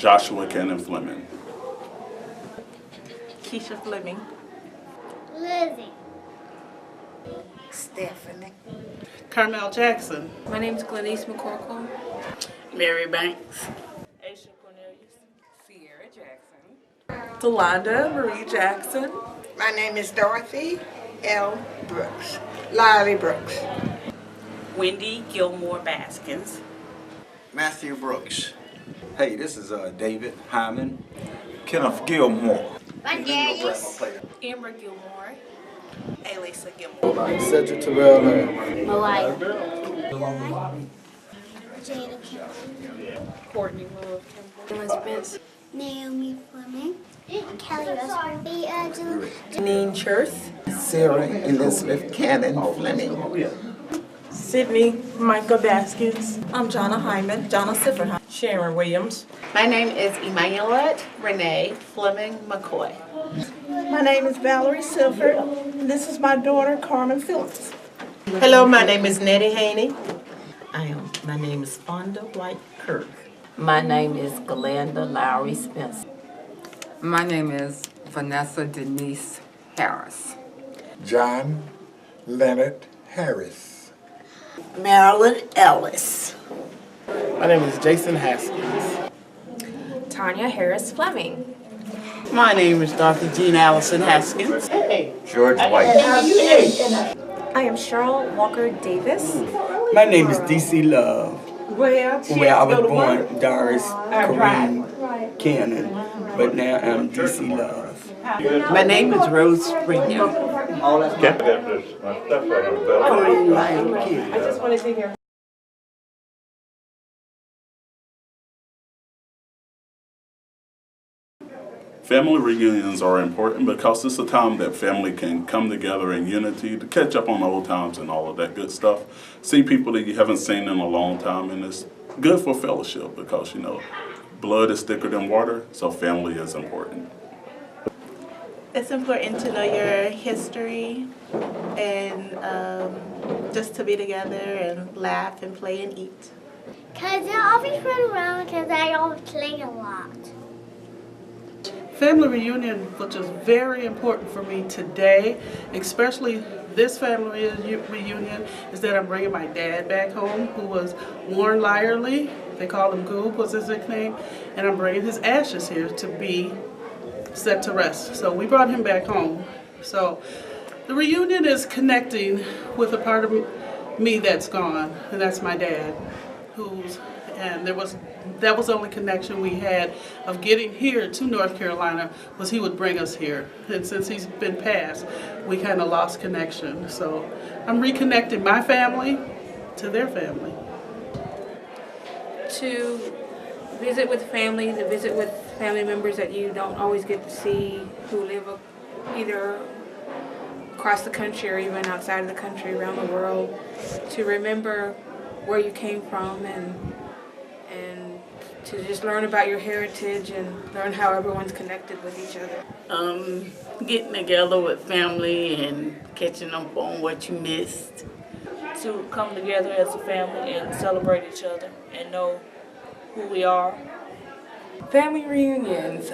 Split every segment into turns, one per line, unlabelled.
Joshua Cannon Fleming.
Keisha Fleming.
Lizzie.
Stephanie.
Carmel Jackson.
My name is Glenise McCorkle.
Mary Banks.
Aisha Cornelius.
Sierra Jackson.
Delonda Marie Jackson.
My name is Dorothy L. Brooks. Liley Brooks.
Wendy Gilmore Baskins.
Matthew Brooks. Hey, this is David Hyman. Kenneth Gilmore.
Darius.
Amber Gilmore.
Elisa Gilmore.
Cedric Terrell.
Mariah. Jada Kimball.
Courtney Love Kimball.
Naomi Fleming. Kelly Russell. Angela.
Janine Church.
Sarah Elizabeth Cannon Fleming.
Sydney Micah Baskins.
I'm Jonna Hyman, Jonna Sifferheim.
Sharon Williams.
My name is Emmanuelette Renee Fleming McCoy.
My name is Valerie Silford, and this is my daughter, Carmen Phillips.
Hello, my name is Nettie Haney. My name is Fonda White Kirk.
My name is Galanda Lowry Spence.
My name is Vanessa Denise Harris.
John Leonard Harris.
Marilyn Ellis.
My name is Jason Haskins.
Tanya Harris Fleming.
My name is Dorothy Jean Allison Haskins.
George White.
I am Cheryl Walker Davis.
My name is DC Love. Where I was born, Doris Kareem Cannon, but now I'm DC Love.
My name is Rose Springer.
I just wanted to hear.
Family reunions are important because it's a time that family can come together in unity to catch up on old times and all of that good stuff. See people that you haven't seen in a long time, and it's good for fellowship because, you know, blood is thicker than water, so family is important.
It's important to know your history and just to be together and laugh and play and eat.
Because I always run around because I always play a lot.
Family reunion, which is very important for me today, especially this family reunion, is that I'm bringing my dad back home, who was Warren Lyerly. They called him Goob, was his nickname, and I'm bringing his ashes here to be set to rest. So we brought him back home. So the reunion is connecting with a part of me that's gone, and that's my dad, and that was the only connection we had of getting here to North Carolina, was he would bring us here. And since he's been passed, we kind of lost connection. So I'm reconnecting my family to their family.
To visit with family, to visit with family members that you don't always get to see, who live either across the country or even outside of the country, around the world, to remember where you came from and to just learn about your heritage and learn how everyone's connected with each other.
Getting together with family and catching up on what you missed.
To come together as a family and celebrate each other and know who we are.
Family reunions,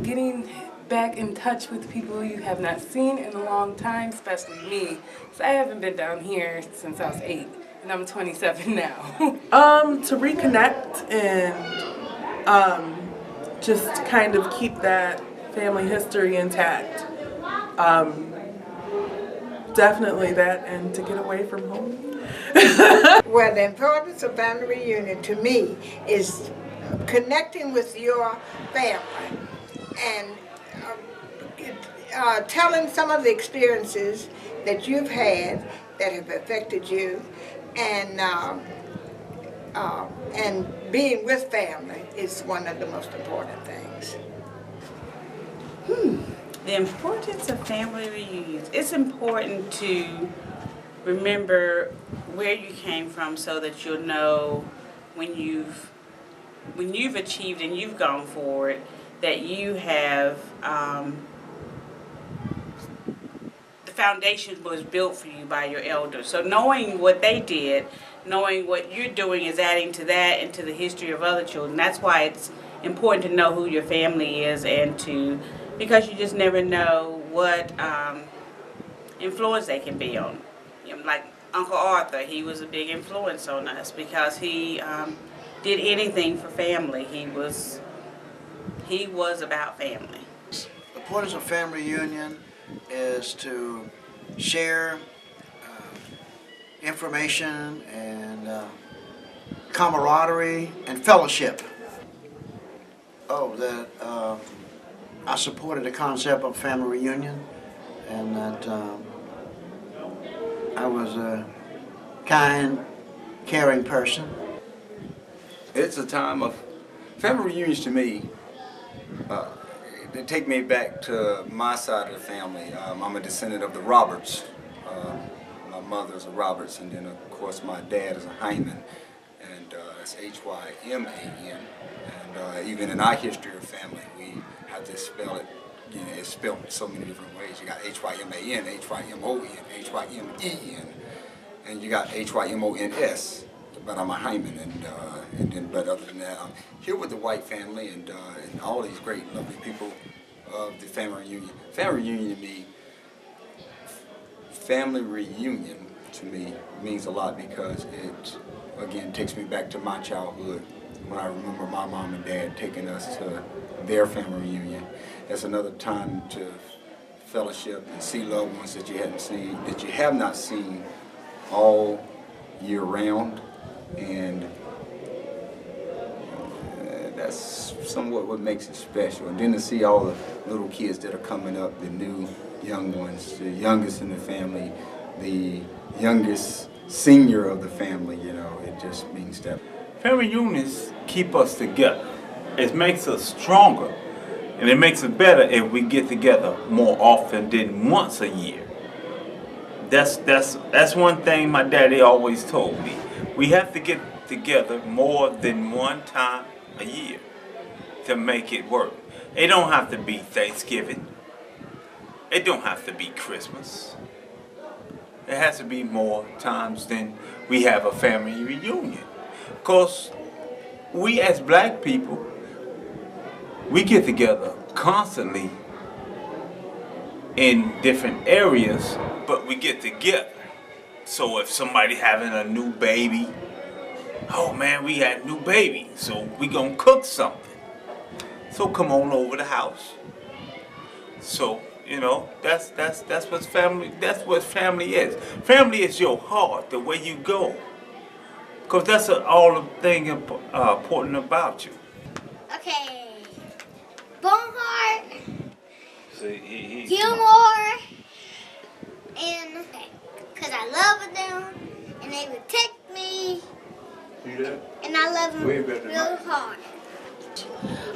getting back in touch with people you have not seen in a long time, especially me. So I haven't been down here since I was 8, and I'm 27 now. To reconnect and just kind of keep that family history intact. Definitely that, and to get away from home.
Well, the importance of family reunion to me is connecting with your family and telling some of the experiences that you've had that have affected you, and being with family is one of the most important things.
The importance of family reunions. It's important to remember where you came from so that you'll know when you've achieved and you've gone forward, that you have the foundation was built for you by your elders. So knowing what they did, knowing what you're doing is adding to that and to the history of other children. That's why important to know who your family is, and because you just never know what influence they can be on. You know, like Uncle Arthur, he was a big influence on us because he did anything for family. He was about family.
The importance of family reunion is to share information and camaraderie and fellowship. I supported the concept of family reunion, and that I was a kind, caring person.
It's a time of family reunions to me. They take me back to my side of the family. I'm a descendant of the Roberts. My mother's a Roberts, and then of course my dad is a Hyman, and it's H-Y-M-A-N. And even in our history of family, we have to spell it. You know, it's spelled so many different ways. You got H-Y-M-A-N, H-Y-M-O-N, H-Y-M-E-N, and you got H-Y-M-O-N-S. But I'm a Hyman, but other than that, I'm here with the White family and all these great, lovely people of the family reunion. Family reunion to me means a lot because it, again, takes me back to my childhood when I remember my mom and dad taking us to their family reunion. That's another time to fellowship and see loved ones that you have not seen all year round. And that's somewhat what makes it special. And then to see all the little kids that are coming up, the new young ones, the youngest in the family, the youngest senior of the family, you know, it just means that.
Family reunions keep us together. It makes us stronger, and it makes it better if we get together more often than once a year. That's one thing my daddy always told me. We have to get together more than one time a year to make it work. It don't have to be Thanksgiving. It don't have to be Christmas. It has to be more times than we have a family reunion. Because we as black people, we get together constantly in different areas, but we get together. So if somebody having a new baby, oh man, we had a new baby, so we gonna cook something. So come on over the house. So, you know, that's what family is. Family is your heart, the way you go. Because that's all the thing important about you.
Okay. Boneheart,
Gilmore,
and because I love them, and they protect me, and I love them real hard.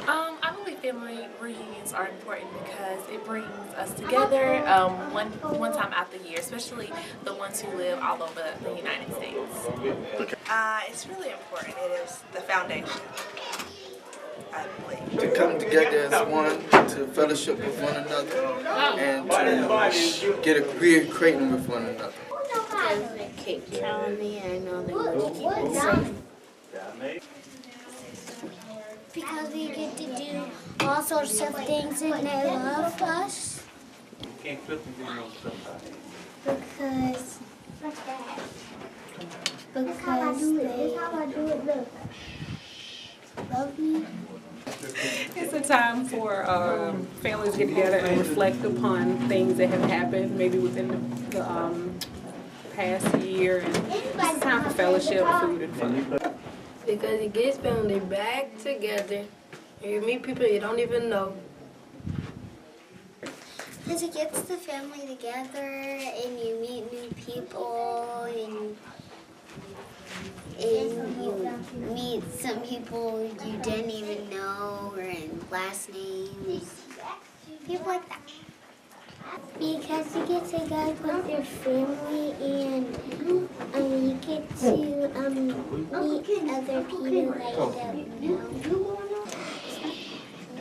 I believe family reunions are important because it brings us together one time out the year, especially the ones who live all over the United States.
It's really important. It is the foundation, I believe.
To come together as one, to fellowship with one another, and to get a career creating with one another.
Because they keep telling me I know they're going to keep me safe. Because we get to do all sorts of things and they love us. Because they love me.
It's a time for families to get together and reflect upon things that have happened, maybe within the past year, and it's a time for fellowship, food, and fun.
Because it gets family back together, and you meet people you don't even know.
Because it gets the family together, and you meet new people, and you meet some people you didn't even know, or in last names, people like that. Because you get to go with your family, and you get to meet other people that you don't know.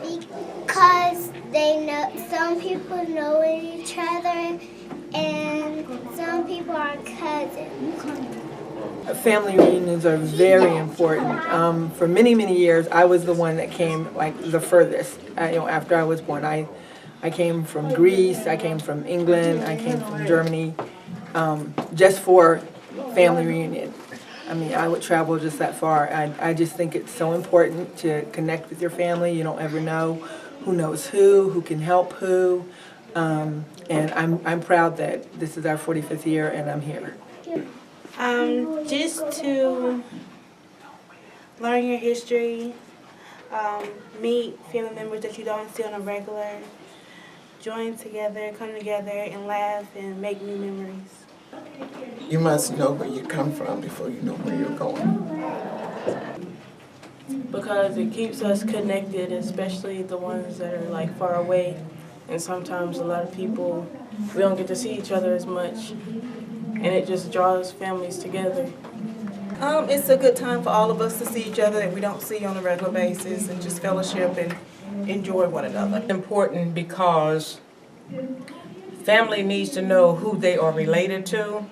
Because they know, some people know each other, and some people are cousins.
Family reunions are very important. For many, many years, I was the one that came like the furthest. After I was born, I came from Greece, I came from England, I came from Germany, just for family reunion. I mean, I would travel just that far. I just think it's so important to connect with your family. You don't ever know who knows who can help who. And I'm proud that this is our 45th year and I'm here.
Just to learn your history, meet family members that you don't see on a regular, join together, come together and laugh and make new memories.
You must know where you come from before you know where you're going.
Because it keeps us connected, especially the ones that are like far away. And sometimes a lot of people, we don't get to see each other as much. And it just draws families together.
It's a good time for all of us to see each other that we don't see on a regular basis and just fellowship and enjoy one another.
Important because family needs to know who they are related to.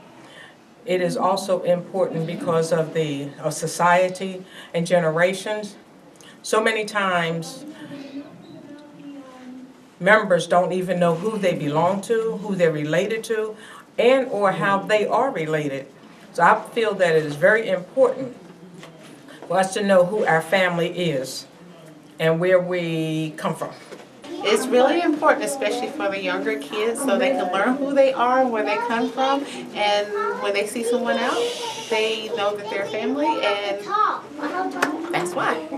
It is also important because of society and generations. So many times, members don't even know who they belong to, who they're related to, and or how they are related. So I feel that it is very important for us to know who our family is and where we come from.
It's really important, especially for the younger kids, so they can learn who they are and where they come from. And when they see someone else, they know that they're family, and that's why.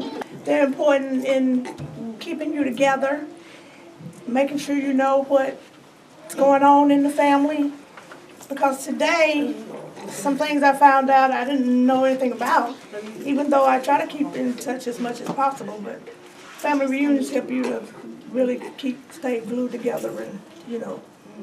They're important in keeping you together, making sure you know what's going on in the family. Because today, some things I found out I didn't know anything about, even though I try to keep in touch as much as possible. But family reunions help you to really stay glued together and,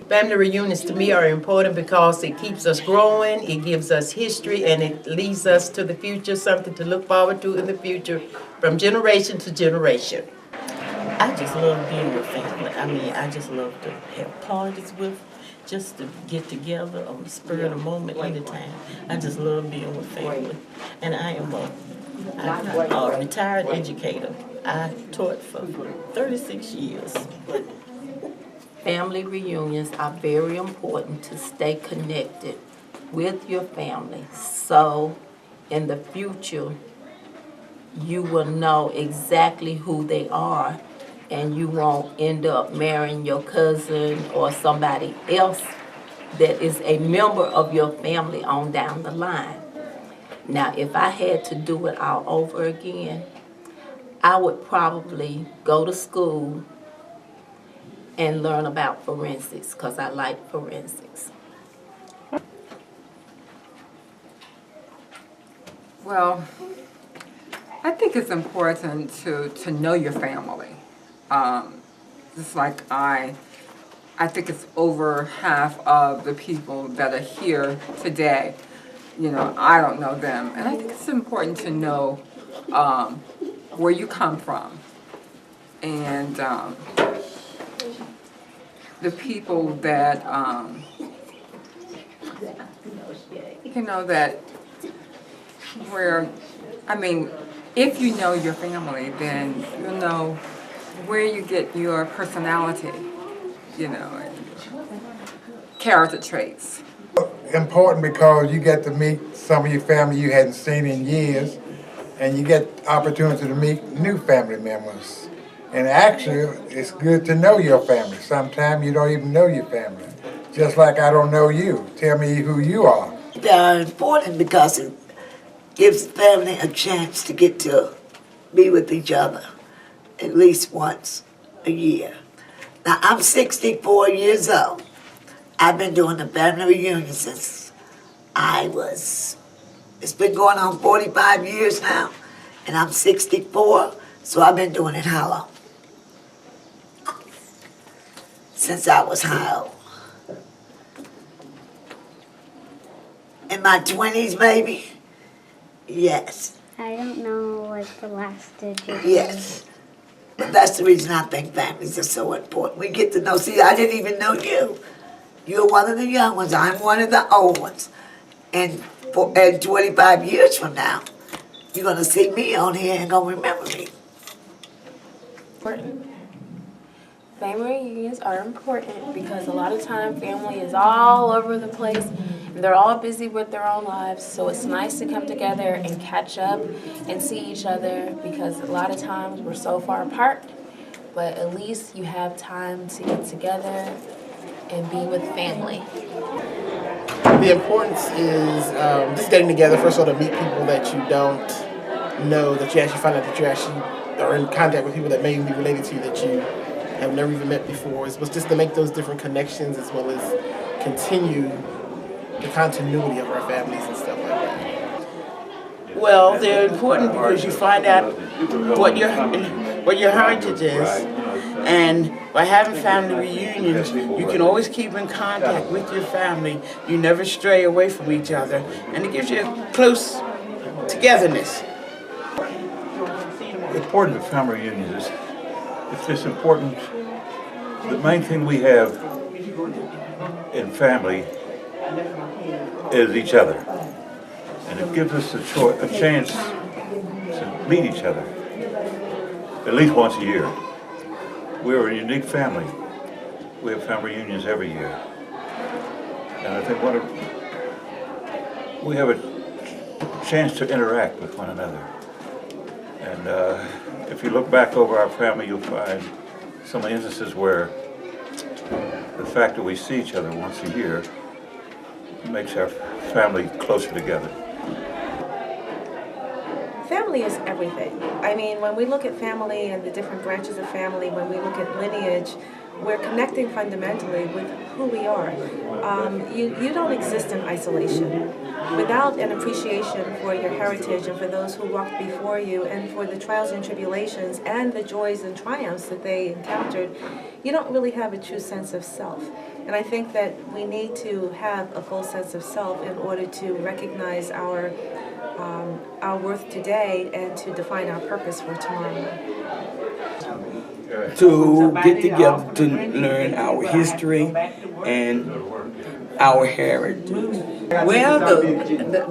Family reunions to me are important because it keeps us growing, it gives us history, and it leads us to the future, something to look forward to in the future from generation to generation.
I just love being with family. I mean, I just love to have parties with, just to get together on the spur of the moment anytime. I just love being with family. And I am a retired educator. I taught for 36 years.
Family reunions are very important to stay connected with your family. So in the future, you will know exactly who they are and you won't end up marrying your cousin or somebody else that is a member of your family on down the line. Now, if I had to do it all over again, I would probably go to school and learn about forensics because I like forensics.
Well, I think it's important to know your family. Just like I think it's over half of the people that are here today, I don't know them. And I think it's important to know where you come from and the people that, if you know your family, then you'll know where you get your personality, and character traits.
Important because you get to meet some of your family you hadn't seen in years, and you get opportunity to meet new family members. And actually, it's good to know your family. Sometimes you don't even know your family. Just like I don't know you. Tell me who you are.
They are important because it gives the family a chance to get to be with each other at least once a year. Now, I'm 64 years old. I've been doing the family reunion since it's been going on 45 years now, and I'm 64, so I've been doing it how long? Since I was how old? In my 20s, maybe? Yes.
I don't know what the last digit
Yes. But that's the reason I think families are so important. We get to know, see, I didn't even know you. You're one of the young ones. I'm one of the old ones. And and 25 years from now, you're gonna see me on here and gonna remember me.
Important. Family reunions are important because a lot of time family is all over the place and they're all busy with their own lives. So it's nice to come together and catch up and see each other because a lot of times we're so far apart, but at least you have time to get together and be with family.
The importance is just getting together, first of all, to meet people that you don't know, that you actually find out that you actually are in contact with people that may be related to you that you have never even met before. It was just to make those different connections as well as continue the continuity of our families and stuff like that.
Well, they're important because you find out what your heritage is, and by having family reunions, you can always keep in contact with your family. You never stray away from each other, and it gives you a close togetherness.
The importance of family reunions is it's just important. The main thing we have in family is each other. And it gives us a chance to meet each other at least once a year. We're a unique family. We have family reunions every year. And I think we have a chance to interact with one another. And if you look back over our family, you'll find some instances where the fact that we see each other once a year makes our family closer together.
Family is everything. I mean, when we look at family and the different branches of family, when we look at lineage, we're connecting fundamentally with who we are. You don't exist in isolation. Without an appreciation for your heritage and for those who walked before you and for the trials and tribulations and the joys and triumphs that they encountered, you don't really have a true sense of self. And I think that we need to have a full sense of self in order to recognize our worth today and to define our purpose for tomorrow.
To get together to learn our history and our heritage.
Well,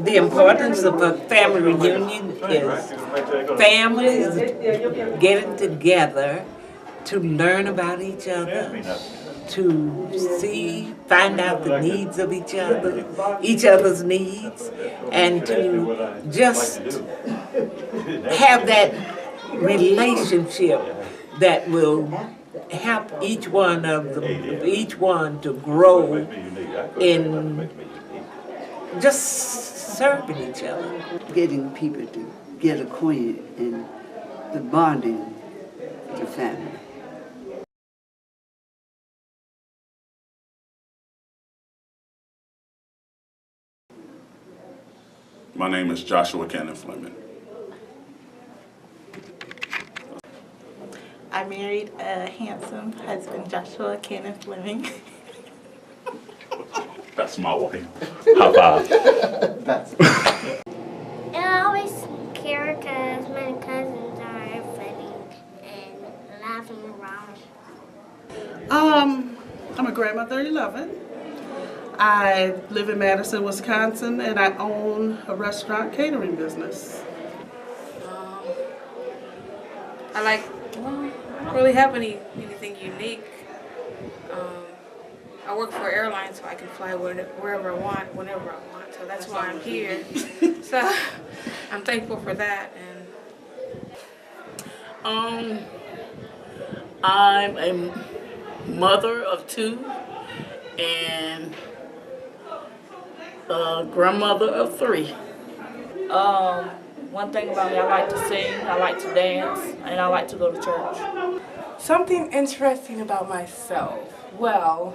the importance of a family reunion is families getting together to learn about each other, to find out the needs of each other's needs, and to just have that relationship that will help each one to grow in just serving each other.
Getting people to get acquainted and the bonding with the family.
My name is Joshua Cannon Fleming.
I married a handsome husband, Joshua Cannon Fleming.
That's my wife. High five.
And I always care because my cousins are funny and laughing around.
I'm a grandma 11. I live in Madison, Wisconsin, and I own a restaurant catering business.
I don't really have anything unique. I work for an airline, so I can fly wherever I want, whenever I want. So that's why I'm here. So I'm thankful for that.
I'm a mother of 2 and a grandmother of 3.
One thing about me, I like to sing, I like to dance, and I like to go to church.
Something interesting about myself. Well,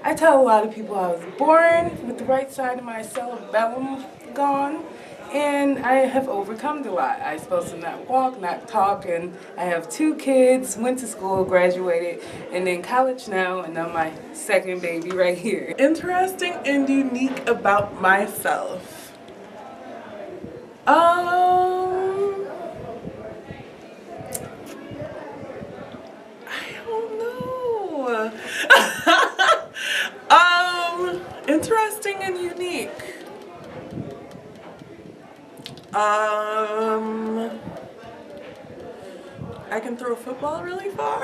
I tell a lot of people I was born with the right side of my cerebellum gone, and I have overcome a lot. I'm supposed to not walk, not talk, and I have 2 kids, went to school, graduated, and in college now, and I'm my second baby right here.
Interesting and unique about myself. Interesting and unique.
I can throw a football really far.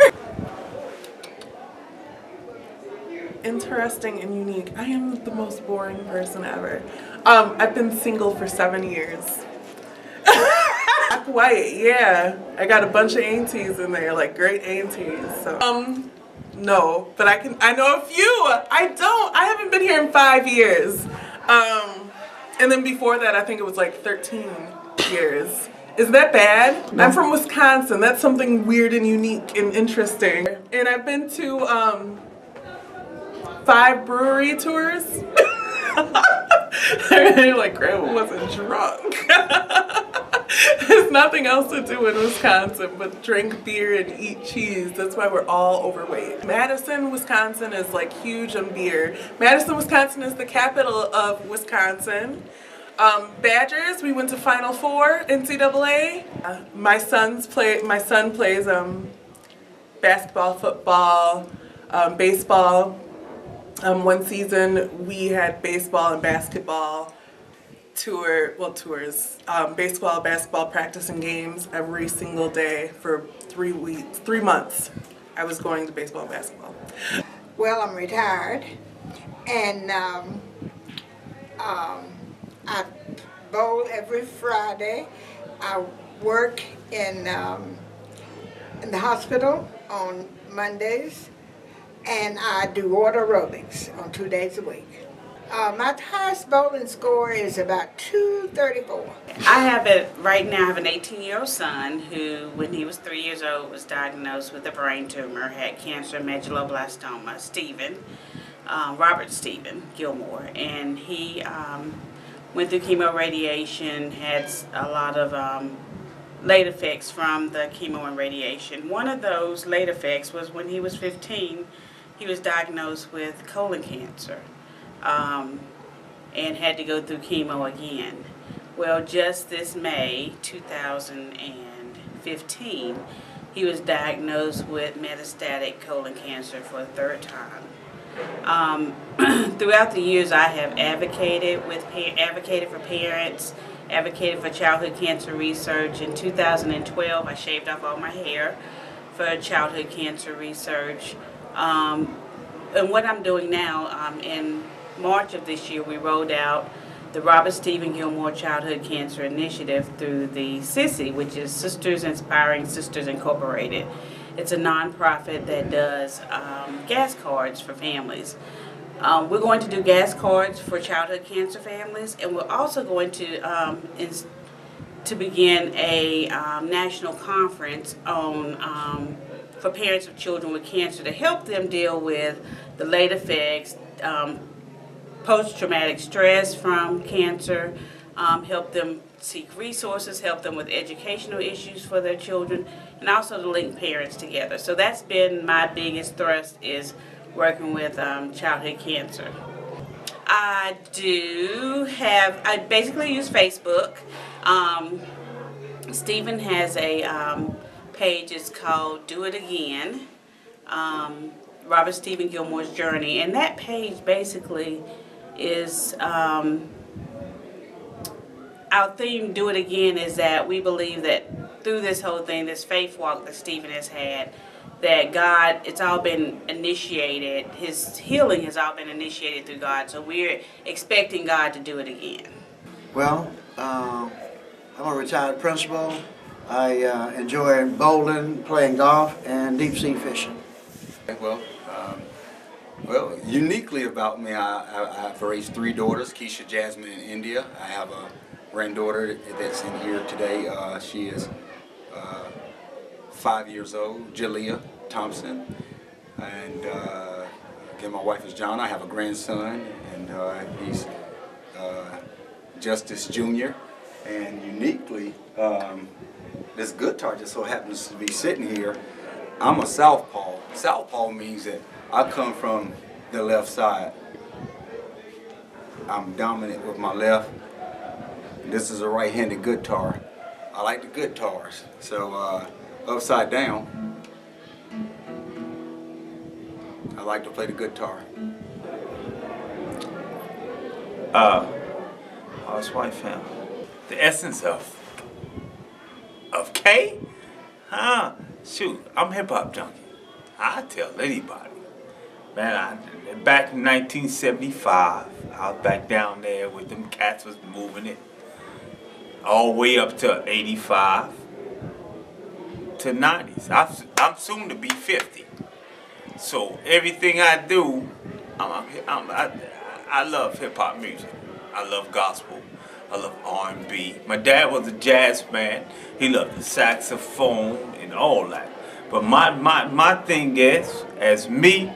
Interesting and unique. I am the most boring person ever. I've been single for 7 years. Black, white, yeah. I got a bunch of aunties in there, like great aunties. So, no, but I know a few. I haven't been here in 5 years. And then before that, I think it was like 13 years. Is that bad? No. I'm from Wisconsin. That's something weird and unique and interesting. And I've been to 5 brewery tours. They're like, Grandma wasn't drunk. There's nothing else to do in Wisconsin but drink beer and eat cheese. That's why we're all overweight. Madison, Wisconsin is like huge on beer. Madison, Wisconsin is the capital of Wisconsin. Badgers, we went to Final Four, NCAA. My son plays basketball, football, baseball. One season we had baseball and basketball tours, baseball, basketball practice and games every single day for 3 months. I was going to baseball and basketball.
Well, I'm retired, and I bowl every Friday. I work in the hospital on Mondays, and I do water aerobics on 2 days a week. My highest bowling score is about 234.
I have right now I have an 18-year-old son who, when he was 3 years old, was diagnosed with a brain tumor, had cancer, medulloblastoma, Robert Stephen Gilmore, and he went through chemoradiation, had a lot of late effects from the chemo and radiation. One of those late effects was when he was 15, he was diagnosed with colon cancer. And had to go through chemo again. Well, just this May 2015, he was diagnosed with metastatic colon cancer for a 3rd time. Throughout the years, I have advocated for parents, advocated for childhood cancer research. In 2012, I shaved off all my hair for childhood cancer research. And what I'm doing now, in March of this year, we rolled out the Robert Stephen Gilmore Childhood Cancer Initiative through the SISI, which is Sisters Inspiring Sisters Incorporated. It's a nonprofit that does gas cards for families. We're going to do gas cards for childhood cancer families, and we're also going to begin a national conference on for parents of children with cancer to help them deal with the late effects, post-traumatic stress from cancer, help them seek resources, help them with educational issues for their children, and also to link parents together. So that's been my biggest thrust, is working with childhood cancer. I basically use Facebook. Stephen has a page, it's called Do It Again, Robert Stephen Gilmore's Journey, and that page basically is our theme. Do It Again is that we believe that through this whole thing, this faith walk that Stephen has had, that God, it's all been initiated, his healing has all been initiated through God, so we're expecting God to do it again.
Well, I'm a retired principal. I enjoy bowling, playing golf, and deep sea fishing.
Well, uniquely about me, I've raised 3 daughters, Keisha, Jasmine, and India. I have a granddaughter that's in here today. She is 5 years old, Jalea Thompson. And again, my wife is John. I have a grandson, and he's Justice Jr. And uniquely, this guitar just so happens to be sitting here. I'm a southpaw. Southpaw means that I come from the left side. I'm dominant with my left. This is a right-handed guitar. I like the guitars. So upside down, I like to play the guitar.
Housewife family.
the essence of K? Huh? Shoot, I'm hip hop junkie. I tell anybody. Man, back in 1975, I was back down there with them cats was moving it. All the way up to 85 to 90s. I'm soon to be 50. So everything I do, I love hip hop music. I love gospel. I love R&B. My dad was a jazz man. He loved the saxophone and all that. But my thing is, as me,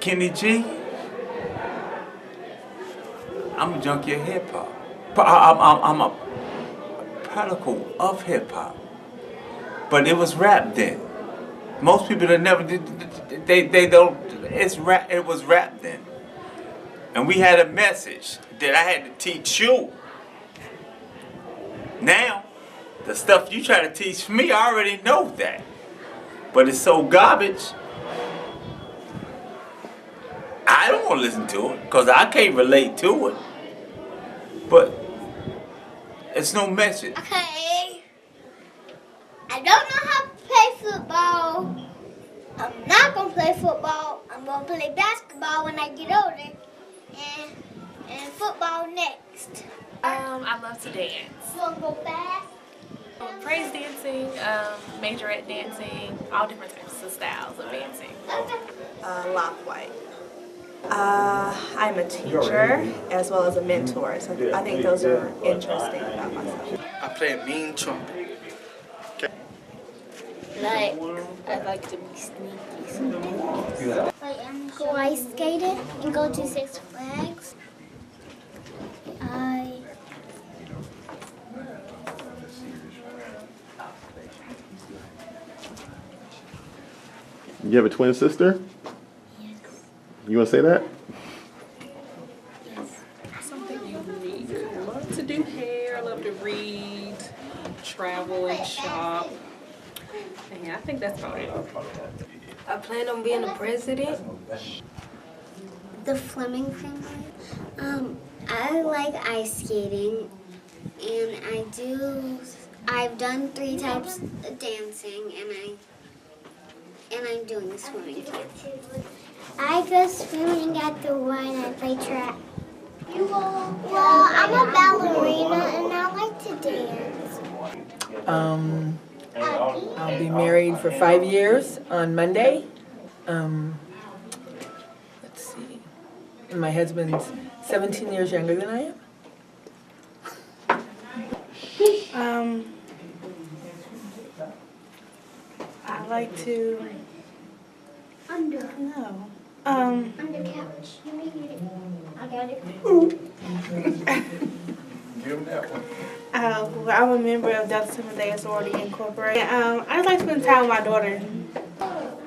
Kenny G, I'm a junkie of hip hop. I'm a particle of hip hop. But it was rap then. Most people that never did, they don't. It's rap. It was rap then. And we had a message that I had to teach you. Now, the stuff you try to teach me, I already know that. But it's so garbage, I don't want to listen to it because I can't relate to it. But it's no message.
Okay. I don't know how to play football. I'm not going to play football. I'm going to play basketball when I get older. And football next.
I love to dance.
You want to go fast?
Praise dancing, majorette dancing, all different types of styles of dancing.
Lock White. I'm a teacher as well as a mentor, so I think those are interesting about myself.
I play a mean trumpet.
Like, I like to be sneaky. Like, go ice skating and go to Six Flags.
You have a twin sister?
Yes.
You want to say that?
Something unique. I love to do hair, I love to read, travel and shop. And yeah, I think that's about it.
I plan on being a president.
The Fleming family. I like ice skating, and I've done 3 types of dancing, and I'm doing swimming. I go swimming at the Y and I play track. Well, I'm a ballerina and I like to dance.
I'll be married for 5 years on Monday. Let's see. And my husband's 17 years younger than I am.
I like to. No.
Under couch. I got it.
Give him that one.
I'm a member of Delta Sigma Theta Sorority Incorporated. I just like to spend time with my daughter.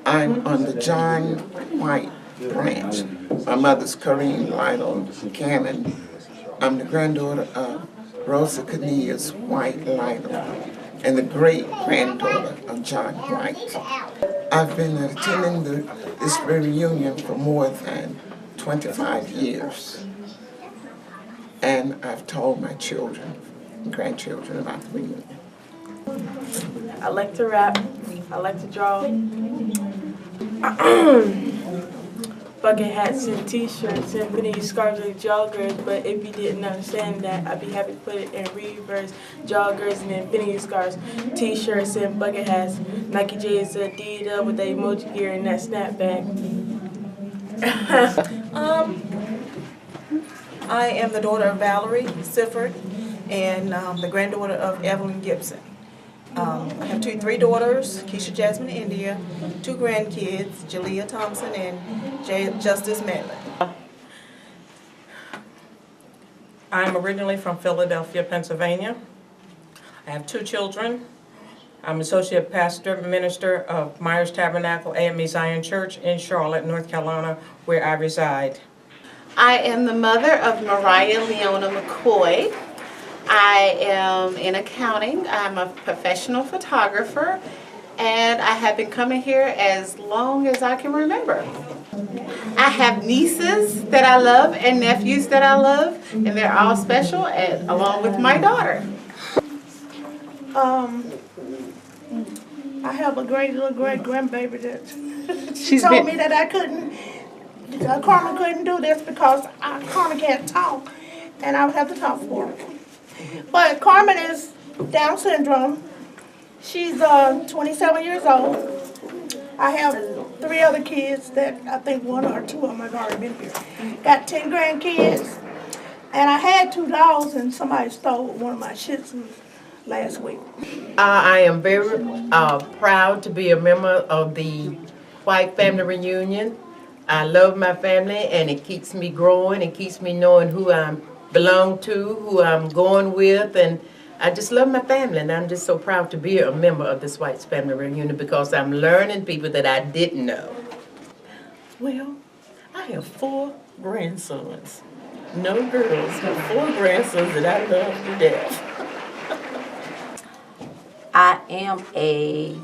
I'm on the John White branch. My mother's Corrine Lytle Cannon. I'm the granddaughter of Rosa Cornelius White Lytle and the great-granddaughter of John White. I've been attending this reunion for more than 25 years. And I've told my children and grandchildren about the reunion.
I like to rap. I like to draw. Bucket hats and t-shirts and penny scarves and joggers, but if you didn't understand that, I'd be happy to put it in reverse. Joggers and infinity scarves, t-shirts and bucket hats, Nike J's, Adidas with the emoji gear and that snapback.
I am the daughter of Valerie Sifford and the granddaughter of Evelyn Gibson. I have 3 daughters, Keisha Jasmine India, 2 grandkids, Jalea Thompson and Justice Medlin.
I'm originally from Philadelphia, Pennsylvania. I have 2 children. I'm associate pastor, minister of Myers Tabernacle AME Zion Church in Charlotte, North Carolina, where I reside.
I am the mother of Mariah Leona McCoy. I am in accounting. I'm a professional photographer, and I have been coming here as long as I can remember.
I have nieces that I love and nephews that I love, and they're all special, and along with my daughter.
I have a great little great grandbaby that she
She's
told
been-
me that I couldn't, Carmen couldn't do this because Carmen can't talk, and I would have to talk for her. But Carmen is Down syndrome. She's 27 years old. I have 3 other kids that I think 1 or 2 of them have already been here. Got 10 grandkids, and I had 2 dogs, and somebody stole one of my Shih Tzus last week.
I am very proud to be a member of the White Family Reunion. I love my family, and it keeps me growing. It keeps me knowing who I belong to, who I'm going with, and I just love my family, and I'm just so proud to be a member of this White Family Reunion because I'm learning people that I didn't know.
Well, I have 4 grandsons. No girls, but 4 grandsons that I love to death.
I am a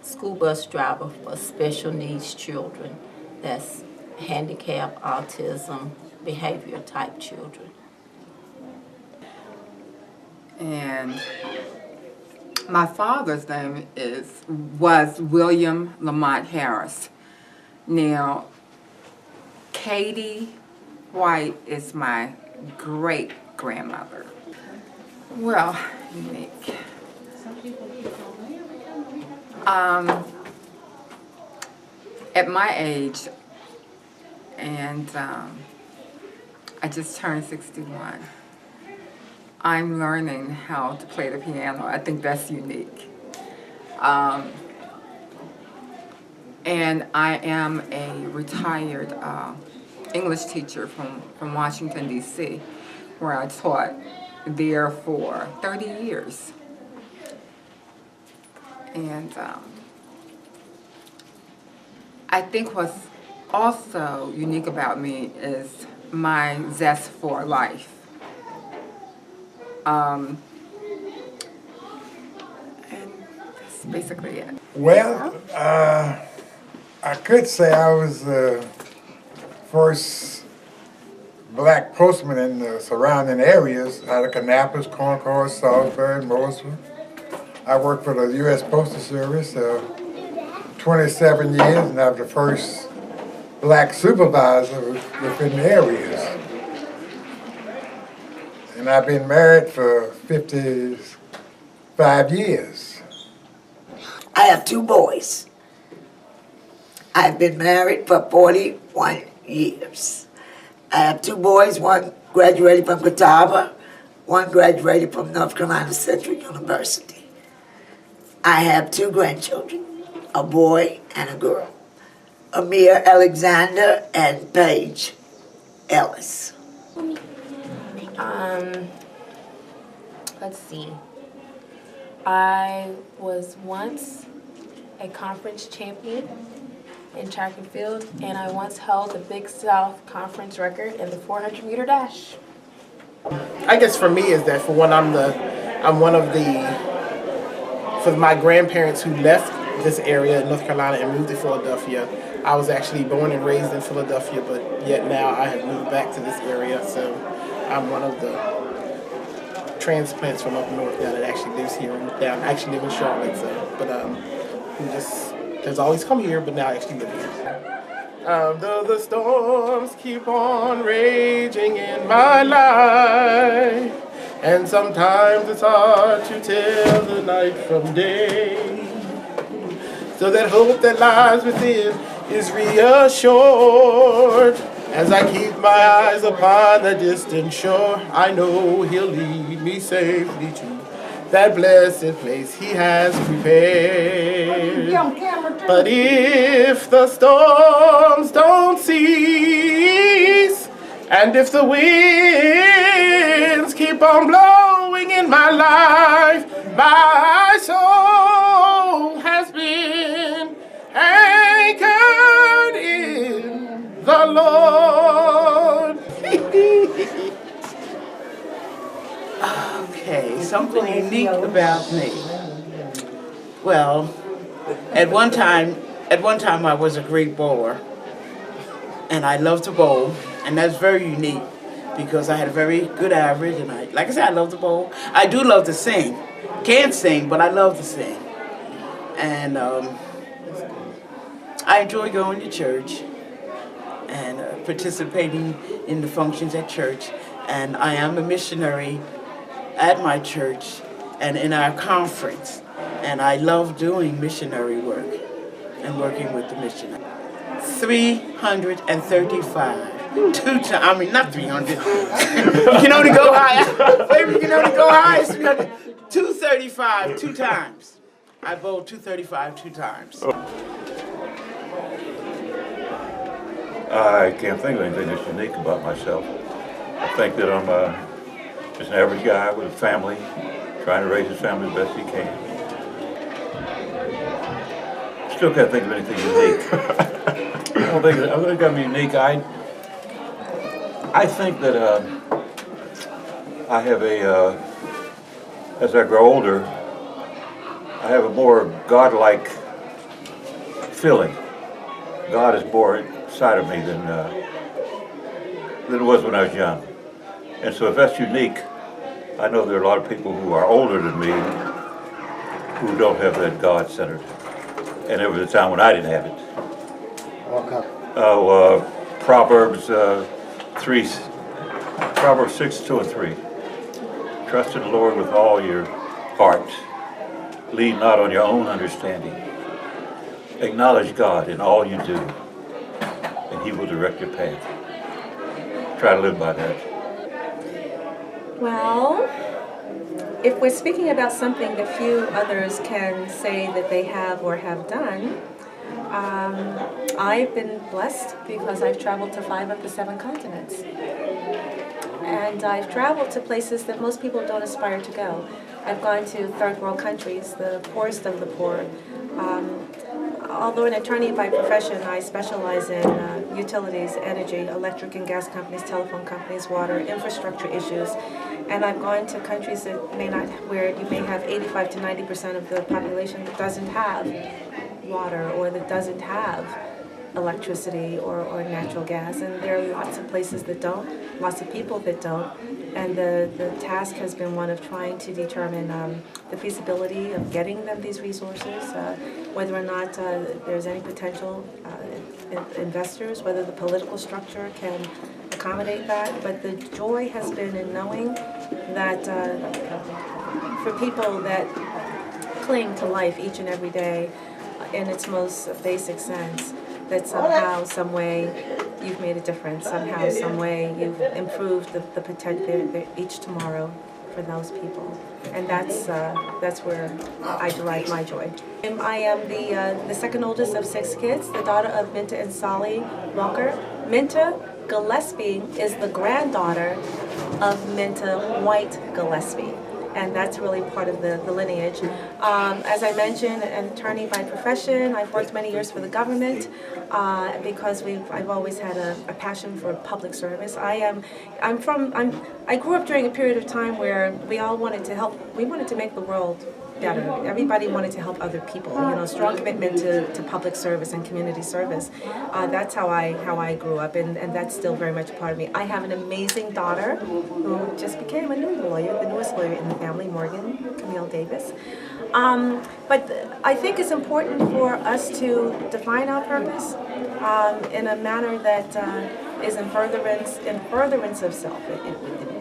school bus driver for special needs children. That's handicap, autism, behavior type children.
And my father's name was William Lamont Harris. Now, Katie White is my great-grandmother. Well, unique. At my age, and I just turned 61, I'm learning how to play the piano. I think that's unique. And I am a retired English teacher from Washington, D.C., where I taught there for 30 years. And I think what's also unique about me is my zest for life. And that's basically it.
Well, I could say I was the first black postman in the surrounding areas out of Kannapolis, Concord, Salisbury, Morrisville. I worked for the U.S. Postal Service 27 years, and I was the first black supervisor within the areas. And I've been married for 55 years.
I have 2 boys. I've been married for 41 years. I have 2 boys, one graduated from Catawba, one graduated from North Carolina Central University. I have 2 grandchildren, a boy and a girl, Amir Alexander and Paige Ellis.
Let's see. I was once a conference champion in track and field, and I once held the Big South Conference record in the 400-meter dash.
I guess for me is that for one, I'm one of for my grandparents who left this area in North Carolina and moved to Philadelphia. I was actually born and raised in Philadelphia, but yet now I have moved back to this area, so I'm one of the transplants from up north now that actually lives here. I actually live in Charlotte, but who just has always come here, but now I actually live here. Though the storms keep on raging in my life, and sometimes it's hard to tell the night from day, so that hope that lies within is reassured. As I keep my eyes upon the distant shore, I know He'll lead me safely to that blessed place He has prepared. But if the storms don't cease, and if the winds keep on blowing in my life, my soul has been anchored in the Lord.
Okay, something unique about me. Well, at one time I was a great bowler. and I love to bowl, and that's very unique because I had a very good average, and like I said, I love to bowl. I do love to sing. Can't sing, but I love to sing. And I enjoy going to church and participating in the functions at church. And I am a missionary at my church and in our conference. And I love doing missionary work and working with the missionary. 335. I mean, not 300. You can only go higher. You can only go higher. 235, 2 times. I bowled 235 2 times.
I can't think of anything that's unique about myself. I think that I'm just an average guy with a family, trying to raise his family the best he can. Still can't think of anything unique. I don't think I'm unique. I think that I have as I grow older, I have a more godlike feeling. God is more inside of me than it was when I was young. And so if that's unique, I know there are a lot of people who are older than me who don't have that God-centered. And there was a time when I didn't have it. Proverbs 6, 2 and 3. Trust in the Lord with all your heart. Lean not on your own understanding. Acknowledge God in all you do, and He will direct your path. Try to live by that.
Well, if we're speaking about something that few others can say that they have or have done, I've been blessed because I've traveled to 5 of the 7 continents. And I've traveled to places that most people don't aspire to go. I've gone to third world countries, the poorest of the poor. Although an attorney by profession, I specialize in utilities, energy, electric and gas companies, telephone companies, water, infrastructure issues. And I've gone to countries that where you may have 85 to 90% of the population that doesn't have water or that doesn't have electricity or natural gas. And there are lots of places that don't, lots of people that don't. And the task has been one of trying to determine the feasibility of getting them these resources, whether or not there's any potential investors, whether the political structure can accommodate that. But the joy has been in knowing that for people that cling to life each and every day in its most basic sense, that somehow, some way, you've made a difference. Somehow, some way, you've improved the potential each tomorrow for those people, and that's where I derive my joy. I am the second oldest of 6 kids, the daughter of Minta and Solly Walker. Minta Gillespie is the granddaughter of Minta White Gillespie. And that's really part of the lineage. As I mentioned, an attorney by profession. I've worked many years for the government because I've always had a passion for public service. I grew up during a period of time where we all wanted to help. We wanted to make the world better. Everybody wanted to help other people. You know, strong commitment to public service and community service. That's how I grew up, and that's still very much a part of me. I have an amazing daughter who just became a new lawyer, the newest lawyer in the family, Morgan Camille Davis. But I think it's important for us to define our purpose in a manner that is in furtherance of self.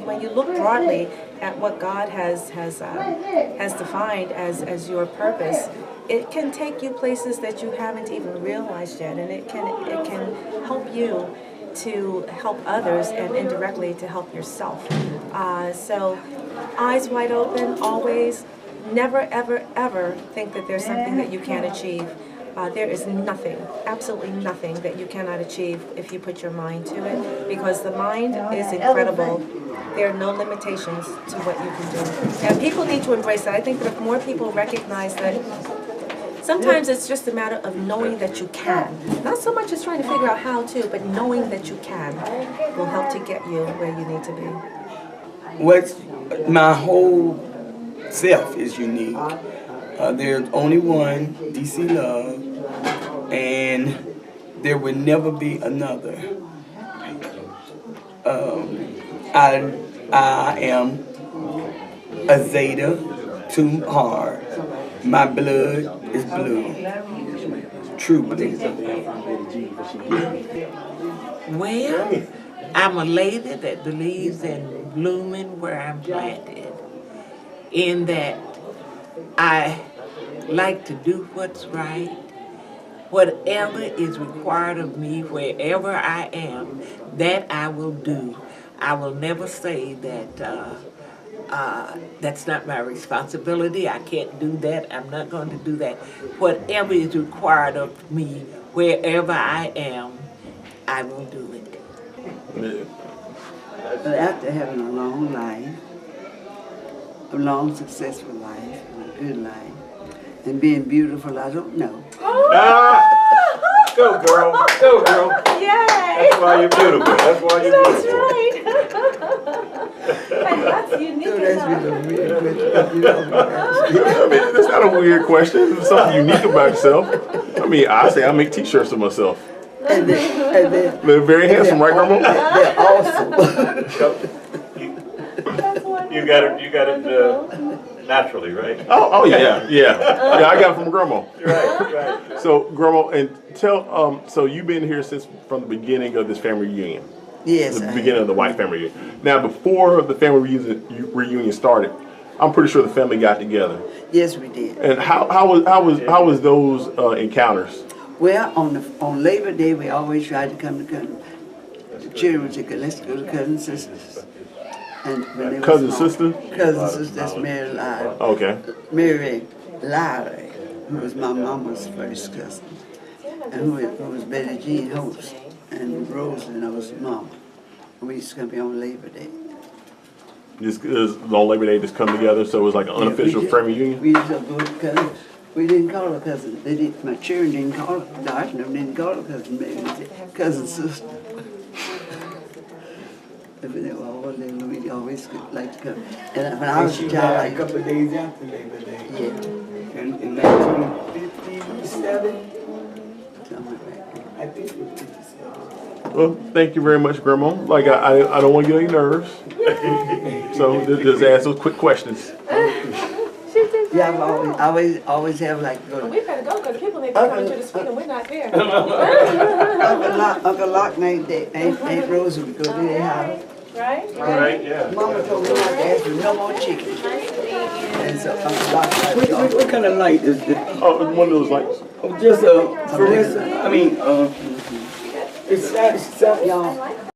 When you look broadly at what God has defined as your purpose, it can take you places that you haven't even realized yet, and it can help you to help others and indirectly to help yourself. So eyes wide open, always. Never, ever, ever think that there's something that you can't achieve. There is nothing, absolutely nothing that you cannot achieve if you put your mind to it, because the mind is incredible. There are no limitations to what you can do. And people need to embrace that. I think that if more people recognize that sometimes it's just a matter of knowing that you can. Not so much as trying to figure out how to, but knowing that you can will help to get you where you need to be.
My whole self is unique. There's only one, DC Love, and
there will never be another. I am a Zeta too hard. My blood is blue. True blue.
Well, I'm a lady that believes in blooming where I'm planted. In that I like to do what's right. Whatever is required of me, wherever I am, that I will do. I will never say that that's not my responsibility. I can't do that. I'm not going to do that. Whatever is required of me, wherever I am, I will do it.
But after having a long life, a long, successful life, and a good life, and being beautiful, I don't know.
Go, girl. Go, girl.
Yay!
That's why you're beautiful. That's why you're beautiful.
And that's unique
I mean, that's not a weird question. It's something unique about yourself. I mean, I say I make T-shirts of myself.
And
They're very handsome, right, Grandma?
They're awesome.
You got it naturally, right?
Oh yeah. Yeah, I got it from Grandma.
Right.
So, Grandma, and tell, so you've been here since from the beginning of this family reunion.
Yes,
The beginning of the white family reunion. Now, before the family reunion started, I'm pretty sure the family got together.
Yes, we did.
And how was those encounters?
Well, on Labor Day, we always tried to come to cousin. The children would say, let's go to cousin sisters. And when they
Cousin
were small,
sister?
Cousin sister, that's Mary Lowry.
Okay.
Mary Lowry, who was my mama's first cousin, and who was Betty Jean Host, and Rosalie knows mama. We used to come here on Labor Day.
Just on Labor Day, just come together, so it was like an unofficial family reunion?
We used to go to cousin. We didn't call her cousin. They didn't, my children didn't call her. Gosh, no, didn't call her cousin. Maybe they said cousin sister. They were all little. We always like to come. And when I was a child,
a couple of days after Labor Day.
Yeah.
In 1957.
Something like that.
I think it was 57.
Well, thank you very much, Grandma. Like, I don't want to get any nerves. So just ask those quick questions.
Yeah, I always have like go to
We better go because people need to come to the school and we're not there.
Uncle Lock ain't Rosie would go to their house.
Right?
Right, yeah.
Mama told me not to ask for no more chicken. And so Uncle Lock
What kind of light is this?
Oh, one of those lights.
Oh, just a fluorescent. I mean, it's y'all.